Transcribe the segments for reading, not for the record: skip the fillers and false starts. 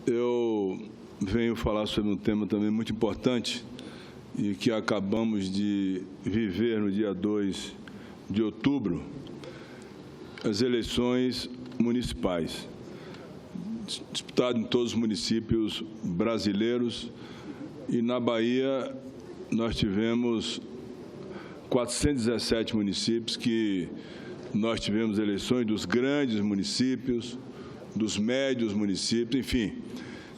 eu venho falar sobre um tema também muito importante e que acabamos de viver no dia 2 de outubro, as eleições municipais, disputadas em todos os municípios brasileiros, e na Bahia nós tivemos 417 municípios que nós tivemos eleições dos grandes municípios, dos médios municípios, enfim,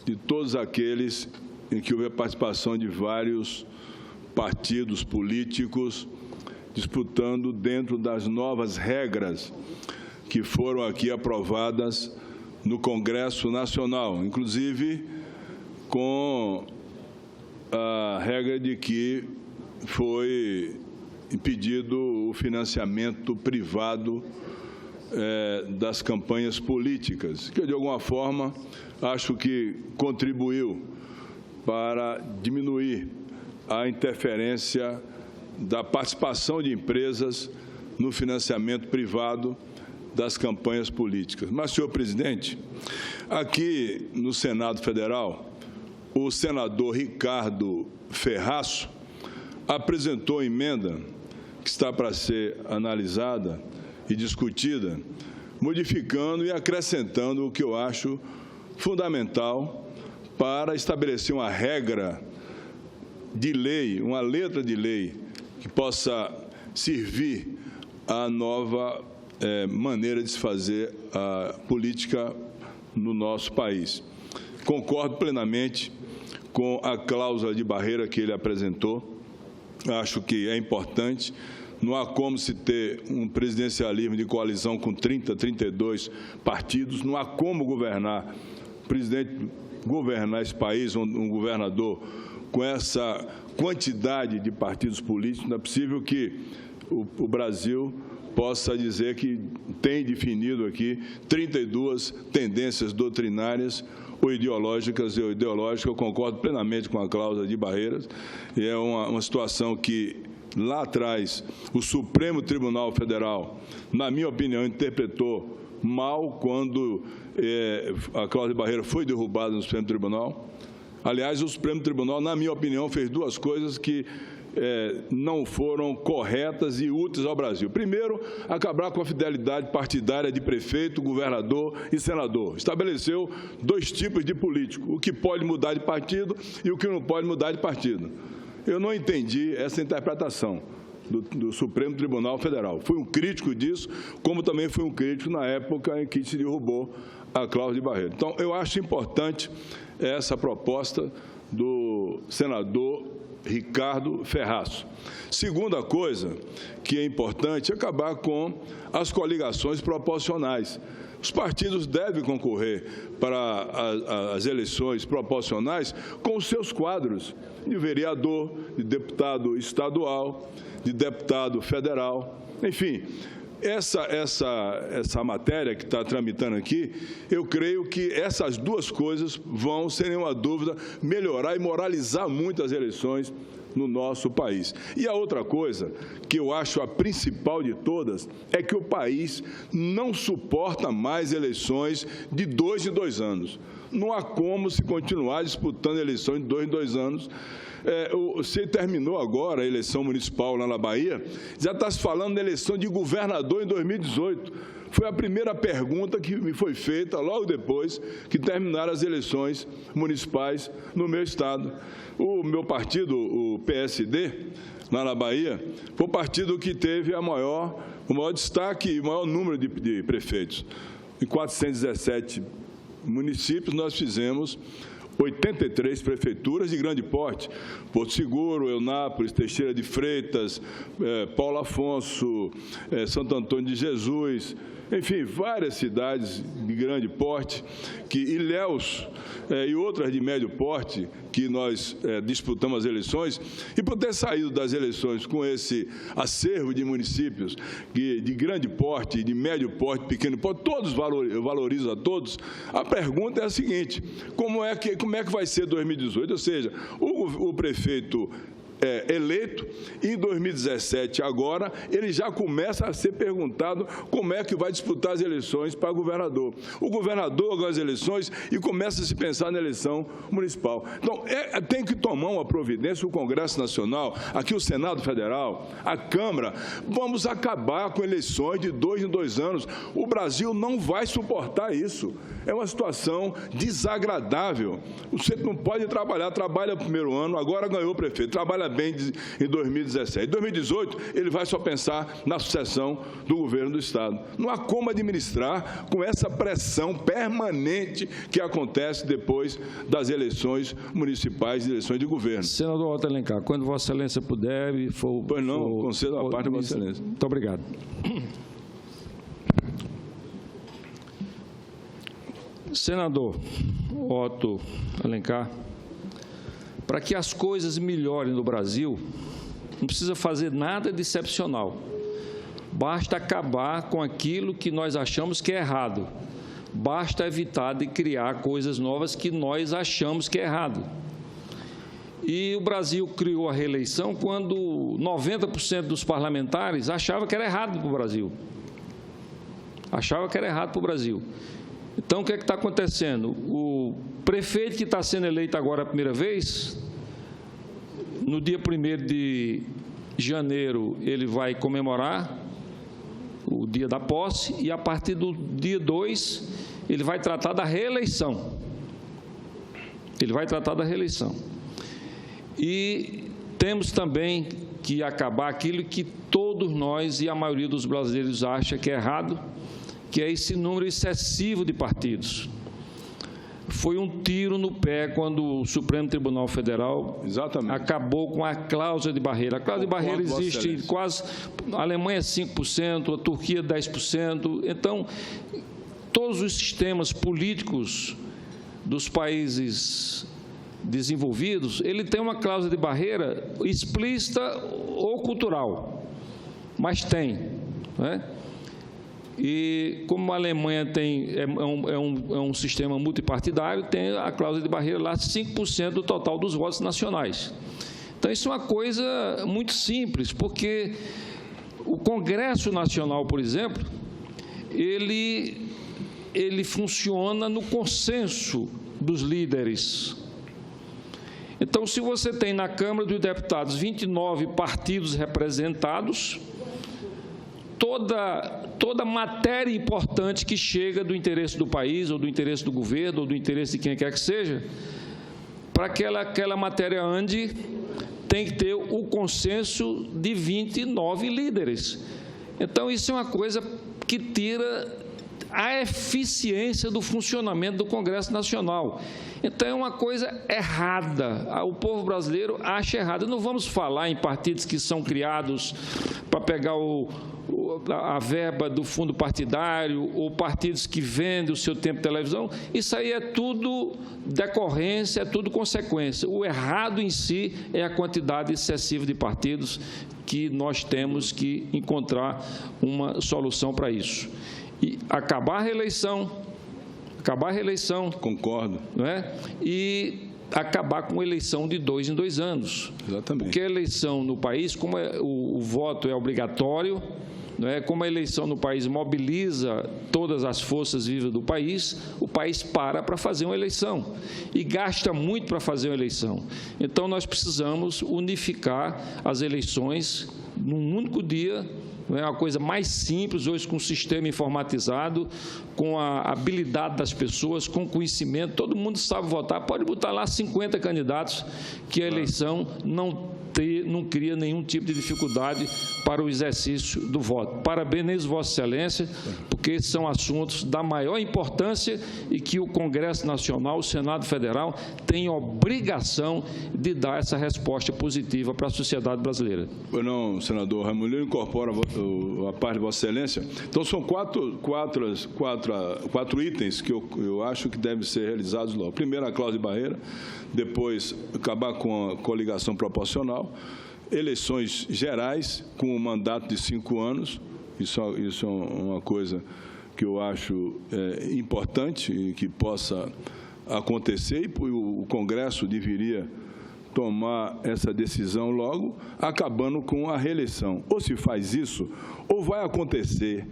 de todos aqueles em que houve a participação de vários partidos políticos disputando dentro das novas regras que foram aqui aprovadas no Congresso Nacional, inclusive com a regra de que foi impedido o financiamento privado das campanhas políticas, que de alguma forma acho que contribuiu para diminuir a interferência da participação de empresas no financiamento privado das campanhas políticas. Mas, senhor presidente, aqui no Senado Federal, o senador Ricardo Ferraço apresentou emenda que está para ser analisada e discutida, modificando e acrescentando o que eu acho fundamental para estabelecer uma regra de lei, uma letra de lei que possa servir à nova maneira de se fazer a política no nosso país. Concordo plenamente com a cláusula de barreira que ele apresentou. Acho que é importante. Não há como se ter um presidencialismo de coalizão com 30, 32 partidos. Não há como governar, o presidente governar esse país, um governador, com essa quantidade de partidos políticos. Não é possível que o Brasil possa dizer que tem definido aqui 32 tendências doutrinárias ou ideológicas. Eu concordo plenamente com a cláusula de barreiras. E é uma situação que, lá atrás, o Supremo Tribunal Federal, na minha opinião, interpretou mal quando a cláusula de barreira foi derrubada no Supremo Tribunal. Aliás, o Supremo Tribunal, na minha opinião, fez duas coisas que não foram corretas e úteis ao Brasil. Primeiro, acabar com a fidelidade partidária de prefeito, governador e senador. Estabeleceu dois tipos de político, o que pode mudar de partido e o que não pode mudar de partido. Eu não entendi essa interpretação do Supremo Tribunal Federal. Fui um crítico disso, como também fui um crítico na época em que se derrubou a cláusula de barreira. Então, eu acho importante essa proposta do senador Ricardo Ferraço. Segunda coisa que é importante é acabar com as coligações proporcionais. Os partidos devem concorrer para as eleições proporcionais com os seus quadros de vereador, de deputado estadual, de deputado federal, enfim. Essa matéria que está tramitando aqui, eu creio que essas duas coisas vão, sem nenhuma dúvida, melhorar e moralizar muito as eleições no nosso país. E a outra coisa, que eu acho a principal de todas, é que o país não suporta mais eleições de 2 em 2 anos. Não há como se continuar disputando eleições de 2 em 2 anos. Se terminou agora a eleição municipal lá na Bahia, já está se falando da eleição de governador em 2018. Foi a primeira pergunta que me foi feita logo depois que terminaram as eleições municipais no meu estado. O meu partido, o PSD, lá na Bahia, foi o partido que teve o maior destaque e o maior número de prefeitos. Em 417 municípios, nós fizemos 83 prefeituras de grande porte: Porto Seguro, Eunápolis, Teixeira de Freitas, Paulo Afonso, Santo Antônio de Jesus, enfim, várias cidades de grande porte, Ilhéus e outras de médio porte, que nós disputamos as eleições. E por ter saído das eleições com esse acervo de municípios de grande porte, de médio porte, pequeno porte, todos valorizo a todos, a pergunta é a seguinte: como é que vai ser 2018? Ou seja, o prefeito eleito prefeito. Em 2017, agora, ele já começa a ser perguntado como é que vai disputar as eleições para governador. O governador ganha as eleições e começa a se pensar na eleição municipal. Então, tem que tomar uma providência, o Congresso Nacional, aqui o Senado Federal, a Câmara. Vamos acabar com eleições de 2 em 2 anos. O Brasil não vai suportar isso. É uma situação desagradável. Você não pode trabalhar, trabalha no primeiro ano, agora ganhou o prefeito, trabalha bem em 2017. Em 2018, ele vai só pensar na sucessão do governo do Estado. Não há como administrar com essa pressão permanente que acontece depois das eleições municipais e eleições de governo. Senador Otto Alencar, quando Vossa Excelência puder e for... Pois não, concedo a parte de Vossa Excelência. Muito obrigado. Senador Otto Alencar, para que as coisas melhorem no Brasil, não precisa fazer nada de excepcional. Basta acabar com aquilo que nós achamos que é errado. Basta evitar de criar coisas novas que nós achamos que é errado. E o Brasil criou a reeleição quando 90% dos parlamentares achavam que era errado para o Brasil. Achavam que era errado para o Brasil. Então, o que é que está acontecendo? O prefeito que está sendo eleito agora a primeira vez, no dia 1º de janeiro, ele vai comemorar o dia da posse e, a partir do dia 2, ele vai tratar da reeleição. Ele vai tratar da reeleição. E temos também que acabar aquilo que todos nós e a maioria dos brasileiros acha que é errado, que é esse número excessivo de partidos. Foi um tiro no pé quando o Supremo Tribunal Federal acabou com a cláusula de barreira. A cláusula de barreira existe quase... A Alemanha é 5%, a Turquia 10%. Então, todos os sistemas políticos dos países desenvolvidos, ele tem uma cláusula de barreira explícita ou cultural, mas tem, né? E como a Alemanha é um sistema multipartidário, tem a cláusula de barreira lá 5% do total dos votos nacionais. Então, isso é uma coisa muito simples, porque o Congresso Nacional, por exemplo, ele funciona no consenso dos líderes. Então, se você tem na Câmara dos Deputados 29 partidos representados, toda matéria importante que chega do interesse do país, ou do interesse do governo, ou do interesse de quem quer que seja, para que aquela matéria ande, tem que ter o consenso de 29 líderes. Então, isso é uma coisa que tira a eficiência do funcionamento do Congresso Nacional. Então, é uma coisa errada. O povo brasileiro acha errado. Não vamos falar em partidos que são criados para pegar a verba do fundo partidário, ou partidos que vendem o seu tempo de televisão. Isso aí é tudo decorrência, é tudo consequência. O errado em si é a quantidade excessiva de partidos, que nós temos que encontrar uma solução para isso. E acabar a reeleição, concordo, não é? E acabar com a eleição de 2 em 2 anos. Exatamente. Porque a eleição no país, como o voto é obrigatório, não é? Como a eleição no país mobiliza todas as forças vivas do país, o país para fazer uma eleição e gasta muito para fazer uma eleição. Então, nós precisamos unificar as eleições num único dia. É uma coisa mais simples, hoje, com o sistema informatizado, com a habilidade das pessoas, com conhecimento, todo mundo sabe votar. Pode botar lá 50 candidatos, que a eleição não cria nenhum tipo de dificuldade para o exercício do voto. Parabenizo Vossa Excelência, porque são assuntos da maior importância e que o Congresso Nacional, o Senado Federal, tem obrigação de dar essa resposta positiva para a sociedade brasileira. Pois não, senador Raimundo, eu incorporo a parte de Vossa Excelência. Então, são quatro itens que eu acho que devem ser realizados logo. Primeiro, a cláusula de barreira, depois, acabar com a coligação proporcional, eleições gerais com um mandato de 5 anos, isso é uma coisa que eu acho importante e que possa acontecer, e o Congresso deveria tomar essa decisão logo, acabando com a reeleição. Ou se faz isso, ou vai acontecer,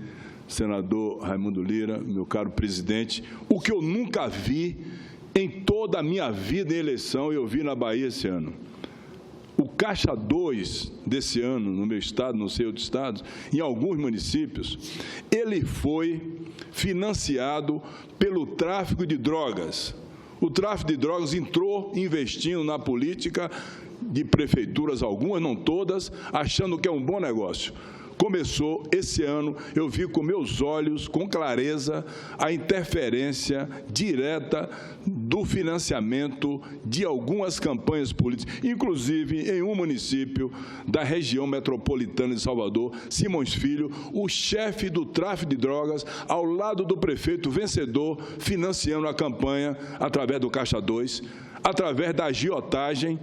senador Raimundo Lira, meu caro presidente, o que eu nunca vi em toda a minha vida em eleição, eu vi na Bahia esse ano. O Caixa 2 desse ano, no meu estado, não sei outros estados, em alguns municípios, ele foi financiado pelo tráfico de drogas. O tráfico de drogas entrou investindo na política de prefeituras, algumas, não todas, achando que é um bom negócio. Começou esse ano, eu vi com meus olhos, com clareza, a interferência direta do financiamento de algumas campanhas políticas, inclusive em um município da região metropolitana de Salvador, Simões Filho, o chefe do tráfico de drogas, ao lado do prefeito vencedor, financiando a campanha através do Caixa 2, através da agiotagem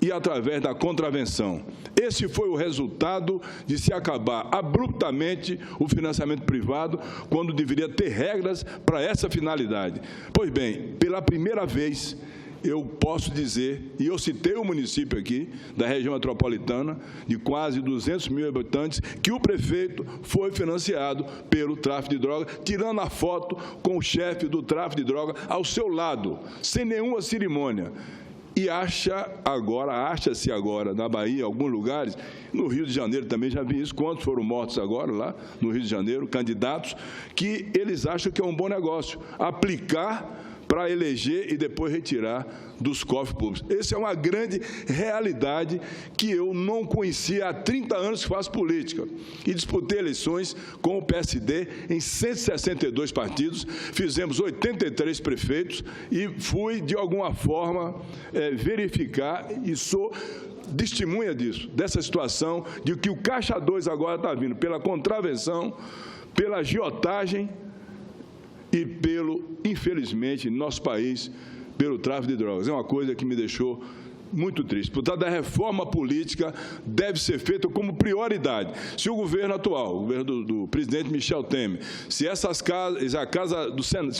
e através da contravenção. Esse foi o resultado de se acabar abruptamente o financiamento privado, quando deveria ter regras para essa finalidade. Pois bem, pela primeira vez, eu posso dizer, e eu citei o município aqui, da região metropolitana, de quase 200 mil habitantes, que o prefeito foi financiado pelo tráfico de drogas, tirando a foto com o chefe do tráfico de drogas ao seu lado, sem nenhuma cerimônia. E acha-se agora, na Bahia, em alguns lugares, no Rio de Janeiro também já vi isso, quantos foram mortos agora lá no Rio de Janeiro, candidatos, que eles acham que é um bom negócio, aplicar para eleger e depois retirar dos cofres públicos. Essa é uma grande realidade que eu não conhecia há 30 anos que faço política. E disputei eleições com o PSD em 162 partidos, fizemos 83 prefeitos e fui, de alguma forma, verificar e sou testemunha disso, dessa situação de que o Caixa 2 agora está vindo pela contravenção, pela agiotagem, e infelizmente, no nosso país, pelo tráfico de drogas. É uma coisa que me deixou muito triste. Portanto, a reforma política deve ser feita como prioridade. Se o governo atual, o governo do presidente Michel Temer, se o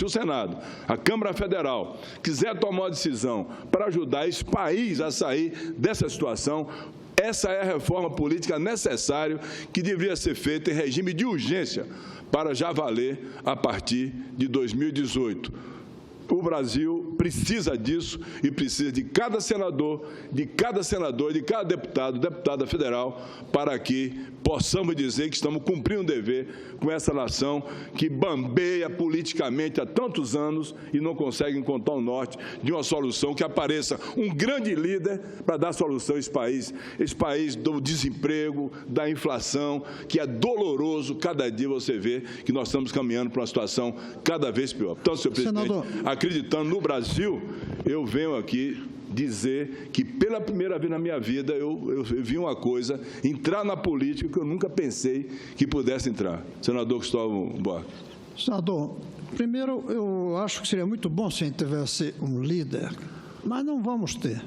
Senado, a Câmara Federal, quiser tomar uma decisão para ajudar esse país a sair dessa situação, essa é a reforma política necessária que deveria ser feita em regime de urgência para já valer a partir de 2018. O Brasil precisa disso e precisa de cada senador, de cada deputado, deputada federal, para que possamos dizer que estamos cumprindo um dever com essa nação que bambeia politicamente há tantos anos e não consegue encontrar o norte de uma solução, que apareça um grande líder para dar solução a esse país do desemprego, da inflação, que é doloroso. Cada dia você vê que nós estamos caminhando para uma situação cada vez pior. Então, senhor presidente, acreditando no Brasil, eu venho aqui dizer que, pela primeira vez na minha vida, eu vi uma coisa, entrar na política que eu nunca pensei que pudesse entrar. Senador Cristóvão Buarque. Senador, primeiro, eu acho que seria muito bom se a gente tivesse um líder, mas não vamos ter.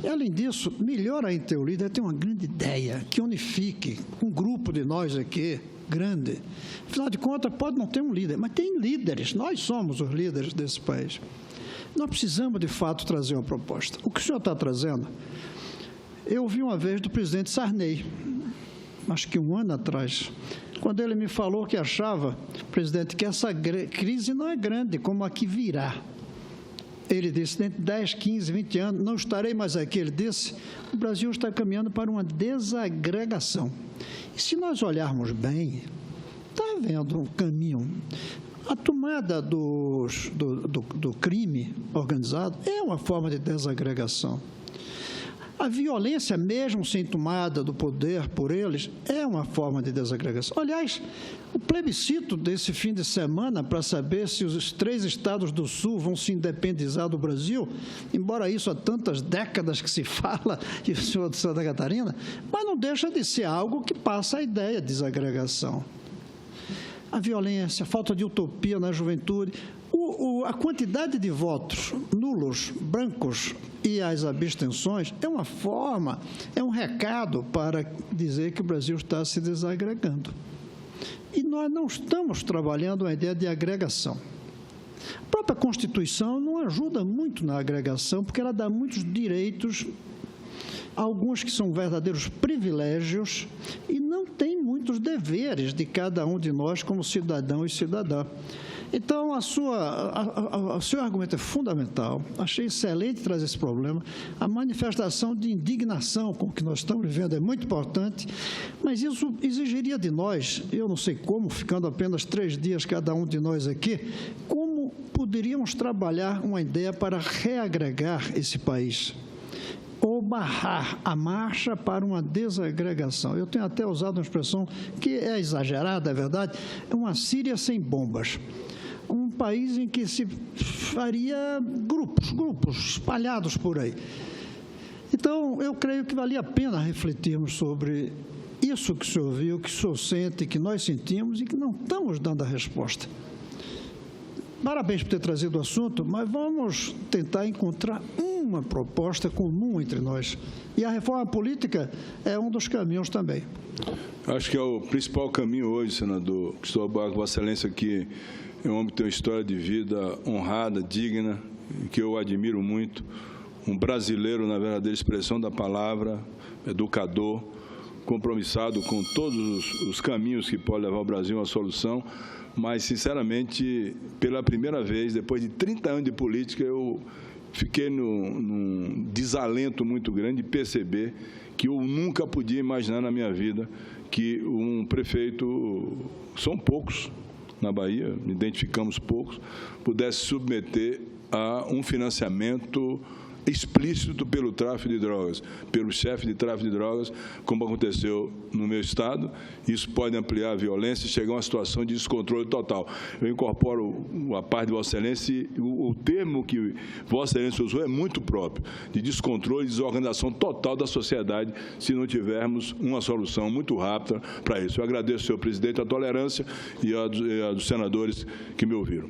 E, além disso, melhor ainda ter o líder, ter uma grande ideia que unifique um grupo de nós aqui, grande. Afinal de contas, pode não ter um líder, mas tem líderes. Nós somos os líderes desse país. Nós precisamos, de fato, trazer uma proposta. O que o senhor está trazendo, eu ouvi uma vez do presidente Sarney, acho que um ano atrás, quando ele me falou que achava, presidente, que essa crise não é grande como a que virá. Ele disse, dentro de 10, 15, 20 anos, não estarei mais aqui. Ele disse, o Brasil está caminhando para uma desagregação. E se nós olharmos bem, está havendo um caminho. A tomada do crime organizado é uma forma de desagregação. A violência, mesmo sem tomada do poder por eles, é uma forma de desagregação. Aliás, o plebiscito desse fim de semana para saber se os 3 estados do Sul vão se independizar do Brasil, embora isso há tantas décadas que se fala, e o senhor de Santa Catarina, mas não deixa de ser algo que passa a ideia de desagregação. A violência, a falta de utopia na juventude, a quantidade de votos nulos, brancos e as abstenções é uma forma, é um recado para dizer que o Brasil está se desagregando. E nós não estamos trabalhando a ideia de agregação. A própria Constituição não ajuda muito na agregação, porque ela dá muitos direitos, alguns que são verdadeiros privilégios, e não tem muitos deveres de cada um de nós como cidadão e cidadã. Então, o seu argumento é fundamental. Achei excelente trazer esse problema. A manifestação de indignação com o que nós estamos vivendo é muito importante, mas isso exigiria de nós, eu não sei como, ficando apenas 3 dias cada um de nós aqui, como poderíamos trabalhar uma ideia para reagregar esse país, ou barrar a marcha para uma desagregação. Eu tenho até usado uma expressão que é exagerada, é verdade, é uma Síria sem bombas. Um país em que se faria grupos espalhados por aí. Então, eu creio que valia a pena refletirmos sobre isso que o senhor viu, que o senhor sente, que nós sentimos e que não estamos dando a resposta. Parabéns por ter trazido o assunto, mas vamos tentar encontrar uma proposta comum entre nós. E a reforma política é um dos caminhos também. Acho que é o principal caminho hoje, senador Cristóvão Buarque, Vossa Excelência, que é um homem que tem uma história de vida honrada, digna, que eu admiro muito, um brasileiro na verdadeira expressão da palavra, educador, compromissado com todos os caminhos que podem levar o Brasil a uma solução, mas, sinceramente, pela primeira vez, depois de 30 anos de política, eu fiquei num desalento muito grande de perceber que eu nunca podia imaginar na minha vida que um prefeito, são poucos na Bahia, identificamos poucos, pudesse submeter a um financiamento explícito pelo tráfico de drogas, pelo chefe de tráfico de drogas, como aconteceu no meu estado. Isso pode ampliar a violência e chegar a uma situação de descontrole total. Eu incorporo a parte de Vossa Excelência e o termo que Vossa Excelência usou é muito próprio, de descontrole e desorganização total da sociedade, se não tivermos uma solução muito rápida para isso. Eu agradeço, senhor presidente, a tolerância e a dos senadores que me ouviram.